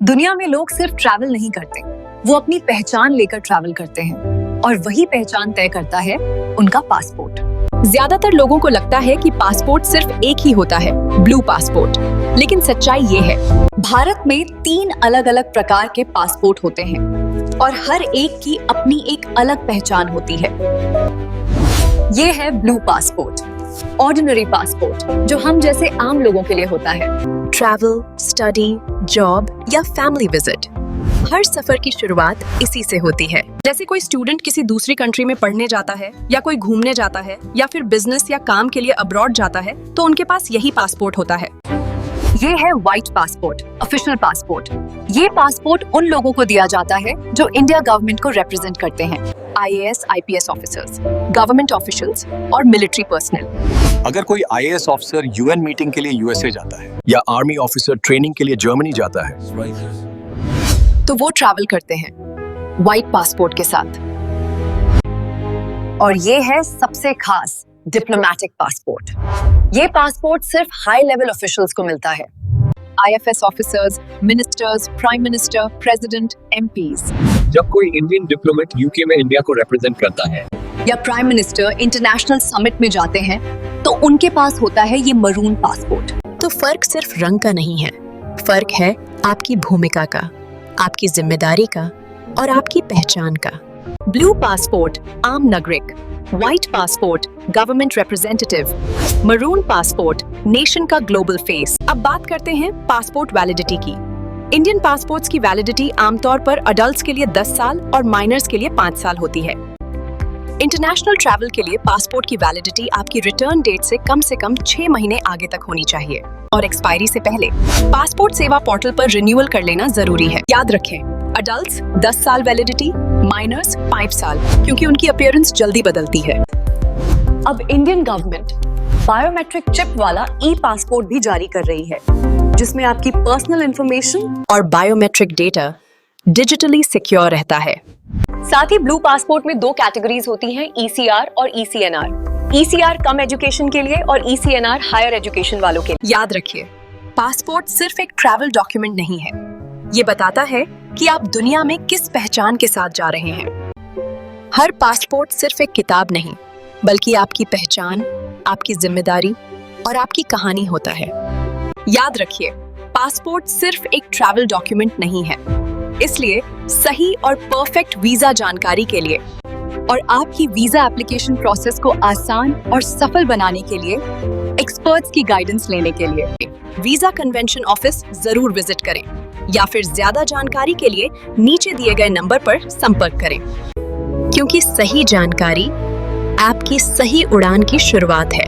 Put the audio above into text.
दुनिया में लोग सिर्फ ट्रैवल नहीं करते, वो अपनी पहचान लेकर ट्रैवल करते हैं और वही पहचान तय करता है उनका पासपोर्ट। ज्यादातर लोगों को लगता है कि पासपोर्ट सिर्फ एक ही होता है, ब्लू पासपोर्ट, लेकिन सच्चाई ये है, भारत में 3 अलग-अलग प्रकार के पासपोर्ट होते हैं और हर एक की अपनी एक अलग पहचान होती है। ये है ब्लू पासपोर्ट, ऑर्डिनरी पासपोर्ट, जो हम जैसे आम लोगों के लिए होता है। ट्रैवल, स्टडी, जॉब या फैमिली विजिट, हर सफर की शुरुआत इसी से होती है। जैसे कोई स्टूडेंट किसी दूसरी कंट्री में पढ़ने जाता है या कोई घूमने जाता है या फिर बिजनेस या काम के लिए अब्रॉड जाता है, तो उनके पास यही पासपोर्ट होता है। ये है व्हाइट पासपोर्ट, ऑफिशियल पासपोर्ट। ये पासपोर्ट उन लोगों को दिया जाता है जो इंडिया गवर्नमेंट को रिप्रेजेंट करते हैं, IAS, IPS officers, government officials और मिलिट्री पर्सनल। अगर कोई IAS ऑफिसर UN मीटिंग के लिए USA जाता है या आर्मी ऑफिसर ट्रेनिंग के लिए जर्मनी जाता है, तो वो ट्रैवल करते हैं व्हाइट पासपोर्ट के साथ। और ये है सबसे खास डिप्लोमेटिक पासपोर्ट। ये पासपोर्ट सिर्फ हाई लेवल ऑफिशियल्स को मिलता है, IFS officers, ministers, prime minister, president, MPs। जब कोई इंडियन डिप्लोमेट UK में इंडिया को रिप्रेजेंट करता है या प्राइम मिनिस्टर इंटरनेशनल समिट में जाते हैं, तो उनके पास होता है ये मरून पासपोर्ट। तो फर्क सिर्फ रंग का नहीं है, फर्क है आपकी भूमिका का, आपकी जिम्मेदारी का और आपकी पहचान का। ब्लू पासपोर्ट आम नागरिक, white passport government representative, maroon passport nation का ग्लोबल फेस। अब बात करते हैं पासपोर्ट वैलिडिटी की। इंडियन पासपोर्ट्स की वैलिडिटी आमतौर पर अडल्ट्स के लिए 10 साल और माइनर्स के लिए 5 साल होती है। इंटरनेशनल ट्रैवल के लिए पासपोर्ट की वैलिडिटी आपकी रिटर्न डेट से कम 6 महीने आगे तक होनी चाहिए और एक्सपायरी से पहले पासपोर्ट सेवा पोर्टल पर रिन्यूअल कर लेना जरूरी है। याद रखें, अडल्ट्स 10 साल वैलिडिटी, माइनर्स 5 साल, क्योंकि उनकी अपीयरेंस जल्दी बदलती है। अब इंडियन गवर्नमेंट बायोमेट्रिक चिप वाला ई-पासपोर्ट भी जारी कर रही है, जिसमें आपकी पर्सनल इंफॉर्मेशन और बायोमेट्रिक डेटा डिजिटली सिक्योर रहता है। साथ ही ब्लू पासपोर्ट में 2 कैटेगरीज होती हैं, ECR और ECNR। ECR कम एजुकेशन के लिए और ECNR हायर एजुकेशन वालों के लिए। याद रखिए, पासपोर्ट सिर्फ एक ट्रैवल डॉक्यूमेंट नहीं है, ये बताता है कि आप दुनिया में किस पहचान के साथ जा रहे हैं। हर पासपोर्ट सिर्फ एक किताब नहीं, बल्कि आपकी पहचान, आपकी जिम्मेदारी और आपकी कहानी होता है। याद रखिए, पासपोर्ट सिर्फ एक ट्रैवल डॉक्यूमेंट नहीं है, इसलिए सही और परफेक्ट वीजा जानकारी के लिए और आपकी वीजा एप्लीकेशन प्रोसेस को आसान और सफल बनाने के लिए एक्सपर्ट्स की गाइडेंस लेने के लिए वीजा कन्वेंशन ऑफिस जरूर विजिट करें या फिर ज्यादा जानकारी के लिए नीचे दिए गए नंबर पर संपर्क करें, क्योंकि सही जानकारी आपकी सही उड़ान की शुरुआत है।